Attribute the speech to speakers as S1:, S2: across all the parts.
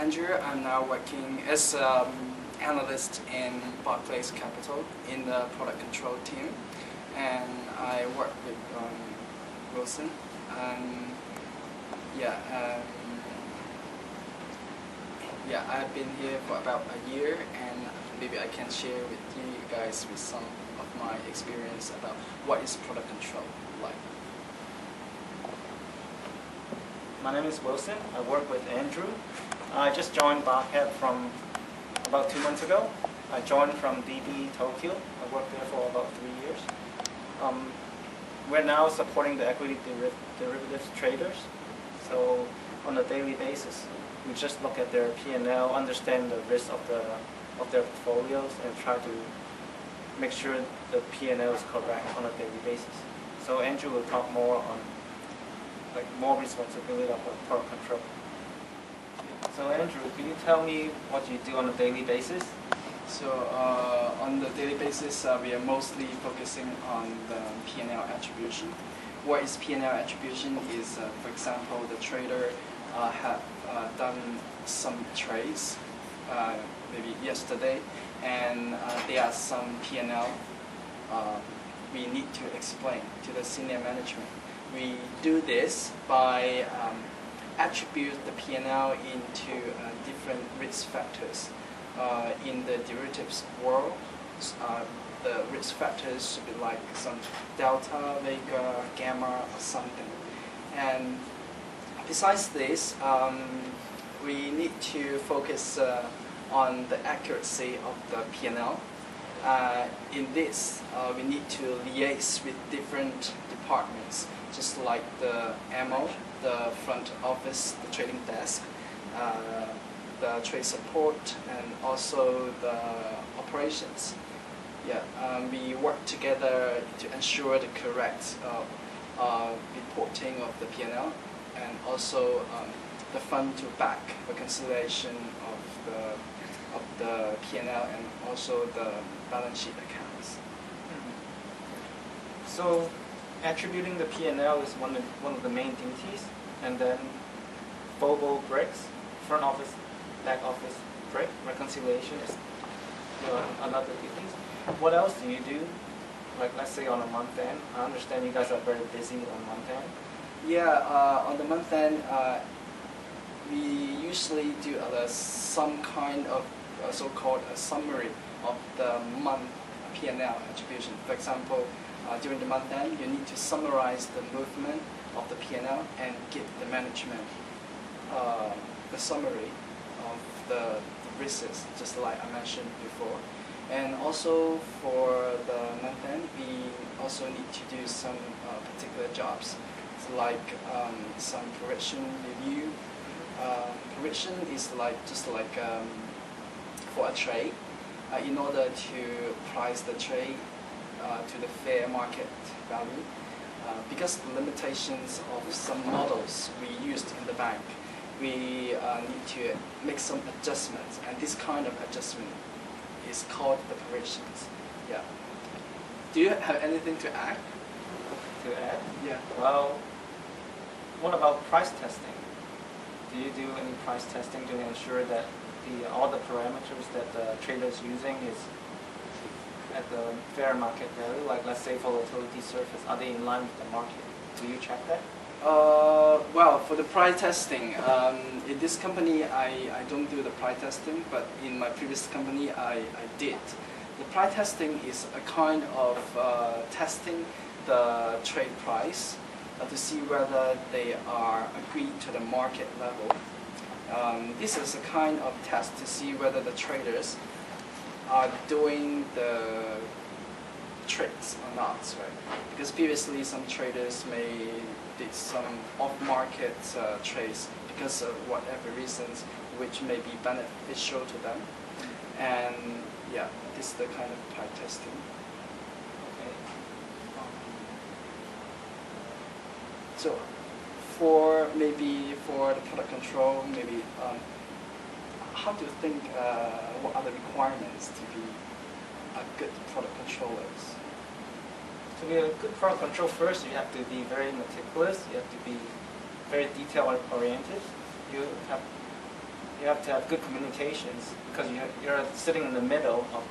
S1: Andrew. I'm now working as analyst in Barclays Capital in the product control team, and I work with Wilson. Yeah, yeah, I've been here for about a year, and maybe I can share with you guys with some of my experience about what is product control like.
S2: My name is Wilson. I work with Andrew. I just joined Barclays from about 2 months ago. I joined from DB Tokyo. I worked there for about 3 years. We're now supporting the equity derivatives traders. So on a daily basis, we just look at their P&L, understand the risk of their portfolios, and try to make sure the P&L is correct on a daily basis. So Andrew will talk more on more responsibility of product control. So Andrew, can you tell me what you do on a daily basis?
S1: So on the daily basis, we are mostly focusing on the P&L attribution. What is P&L attribution is, for example, the trader have done some trades maybe yesterday, and there are some P&L we need to explain to the senior management. We do this by attribute the P&L into different risk factors. In the derivatives world, the risk factors should be like some delta, vega, gamma, or something. And besides this, we need to focus on the accuracy of the P&L. In this, we need to liaise with different departments, just like the MO, the front office, the trading desk, the trade support, and also the operations. Yeah, we work together to ensure the correct reporting of the P&L, and also the front to back reconciliation of the P&L and also the balance sheet accounts.
S2: So attributing the P&L is one of the main duties, and then FOBO breaks, front office, back office break, reconciliation is another duties. What else do you do? Like, let's say on a month end. I understand you guys are very busy on month end.
S1: Yeah, on the month end, we usually do some kind of so-called a summary of the month P&L attribution. For example, during the month end, you need to summarize the movement of the P&L and give the management the summary of the risks, just like I mentioned before. And also for the month end, we also need to do some particular jobs, like some correction review. Correction is just like for a trade, in order to price the trade to the fair market value. Because the limitations of some models we used in the bank, we need to make some adjustments, and this kind of adjustment is called the corrections. Yeah. Do you have anything to add?
S2: To add?
S1: Yeah.
S2: Well, what about price testing? Do you do any price testing to ensure that all the parameters that the trader is using is at the fair market value? Like, let's say volatility surface, are they in line with the market? Do you check that?
S1: Well, for the price testing, in this company I don't do the price testing, but in my previous company I did. The price testing is a kind of testing the trade price to see whether they are agreed to the market level. This is a kind of test to see whether the traders are doing the trades or not, right? Because previously some traders did some off-market trades because of whatever reasons, which may be beneficial to them. And yeah, this is the kind of price testing.
S2: Okay.
S1: So for the product control, maybe how do you think, what are the requirements to be a good product controller?
S2: To be a good product control, first you have to be very meticulous. You have to be very detail oriented. You you have to have good communications because you're sitting in the middle of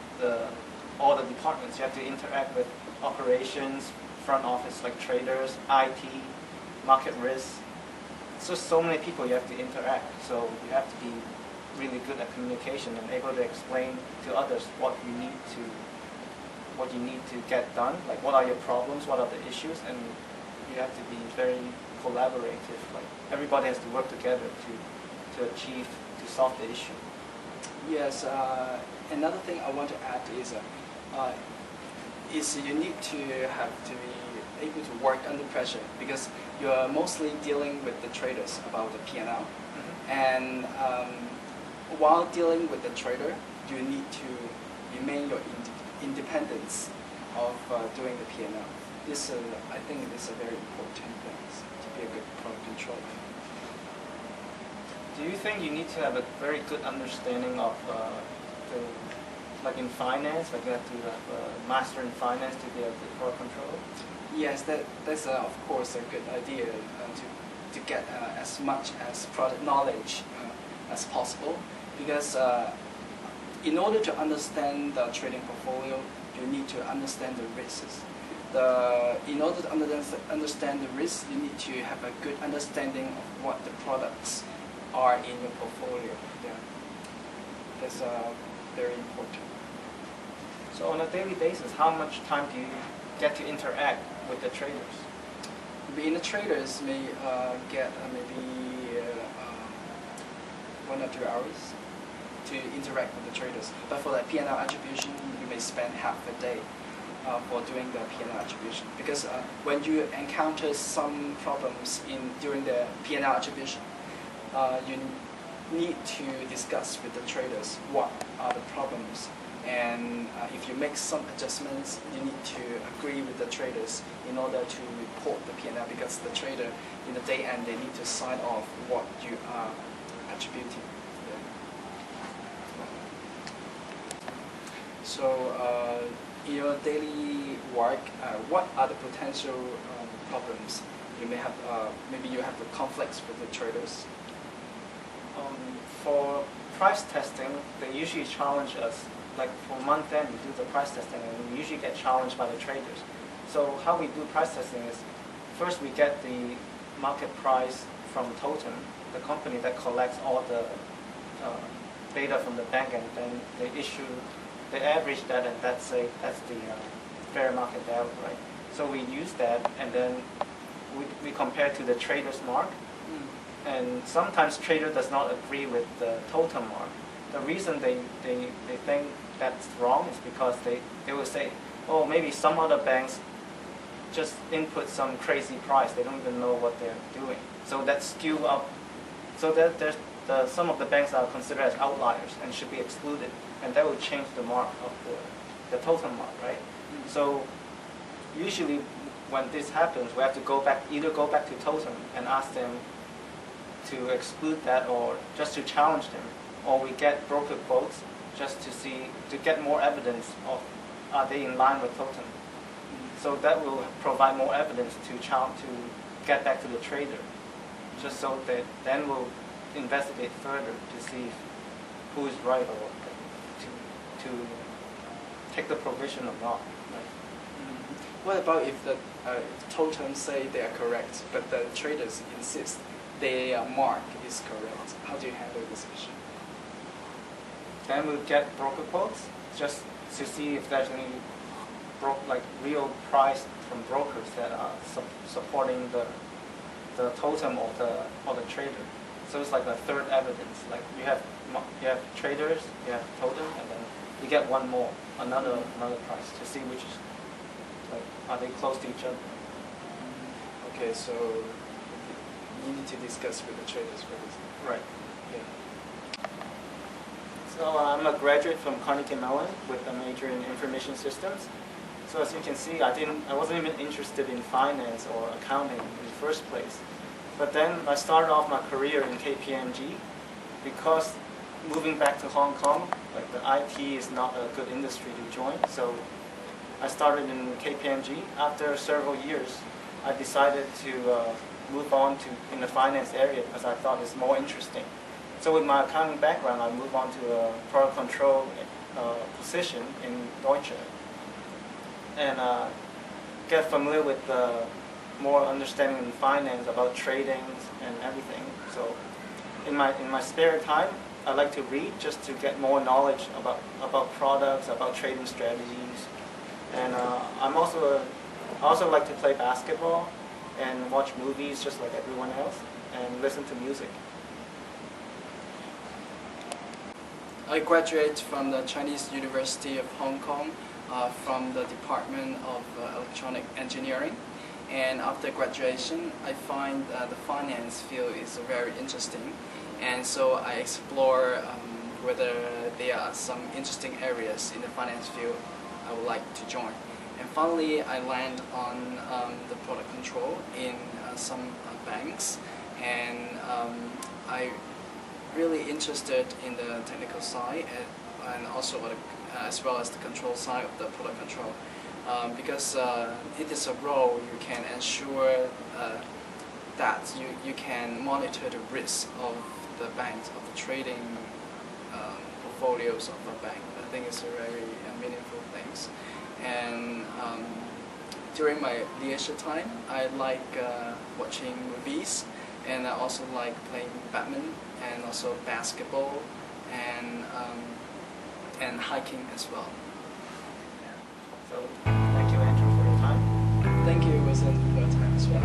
S2: all the departments. You have to interact with operations, front office like traders, IT, market risk. It's just so many people you have to interact. So you have to be really good at communication and able to explain to others what you need to get done. Like what are your problems, what are the issues, and you have to be very collaborative. Like everybody has to work together to solve the issue.
S1: Yes. Another thing I want to add is you need to have to be able to work under pressure because you're mostly dealing with the traders about the P&L. Mm-hmm. And while dealing with the trader, you need to remain your independence of doing the P&L. This, I think, is a very important thing to be a good product controller.
S2: Do you think you need to have a very good understanding of like in finance, like you have to have a master in finance to be a good product controller?
S1: Yes, that's of course a good idea to get as much as product knowledge as possible because in order to understand the trading portfolio, you need to understand the risks. In order to understand the risks, you need to have a good understanding of what the products are in your portfolio. Yeah, that's very important.
S2: So on a daily basis, how much time do you get to interact with the traders?
S1: The traders may get maybe 1 or 2 hours to interact with the traders. But for the P&L attribution, you may spend half a day for doing the P&L attribution. Because when you encounter some problems during the P&L attribution, you need to discuss with the traders what are the problems. And if you make some adjustments, you need to agree with the traders in order to report the P&L because the trader, in the day end, they need to sign off what you are attributing. So in your daily work, what are the potential problems you may have? Maybe you have conflicts with the traders.
S2: For price testing, they usually challenge us. Like for month end, we do the price testing, and we usually get challenged by the traders. So how we do price testing is, first we get the market price from Totem, the company that collects all the data from the bank, and then they average that, and that's the fair market value, right? So we use that, and then we compare to the trader's mark. And sometimes trader does not agree with the Totem mark. The reason they think that's wrong is because they will say, oh, maybe some other banks just input some crazy price. They don't even know what they're doing. So that skew up. So that there's some of the banks are considered as outliers and should be excluded. And that will change the mark of the Totem mark, right? So usually when this happens, we have to either go back to Totem and ask them to exclude that, or just to challenge them, or we get broker quotes just to get more evidence of are they in line with Totem. So that will provide more evidence to get back to the trader, just so that then we'll investigate further to see who is right or to take the provision or not. Right?
S1: What about if the Totem say they are correct, but the traders insist their mark is correct? How do you handle this issue?
S2: Then we'll get broker quotes just to see if there's any real price from brokers that are supporting the Totem or the trader. So it's like a third evidence. Like you have traders, you have Totem, and then you get one more, another price to see which is are they close to each other.
S1: Okay, so you need to discuss with the traders for this.
S2: Right.
S1: Yeah.
S2: So I'm a graduate from Carnegie Mellon with a major in information systems. So as you can see, I wasn't even interested in finance or accounting in the first place. But then I started off my career in KPMG because moving back to Hong Kong, like the IT is not a good industry to join. So I started in KPMG. After several years, I decided to move on in the finance area because I thought it's more interesting. So with my accounting background, I moved on to a product control position in Deutsche, and get familiar with more understanding in finance about trading and everything. So in my spare time, I like to read just to get more knowledge about products, about trading strategies, and I also like to play basketball and watch movies just like everyone else, and listen to music.
S1: I graduated from the Chinese University of Hong Kong from the Department of Electronic Engineering. And after graduation, I find the finance field is very interesting. And so I explore whether there are some interesting areas in the finance field I would like to join. And finally, I land on the product control in some banks. And I really interested in the technical side and also as well as the control side of the product control, because it is a role you can ensure that you can monitor the risk of the banks, of the trading portfolios of a bank. I think it's a very meaningful thing. And during my leisure time, I like watching movies, and I also like playing badminton and also basketball and hiking as well.
S2: So thank you, Andrew, for your time.
S1: Thank you, Wilson, for your time as well.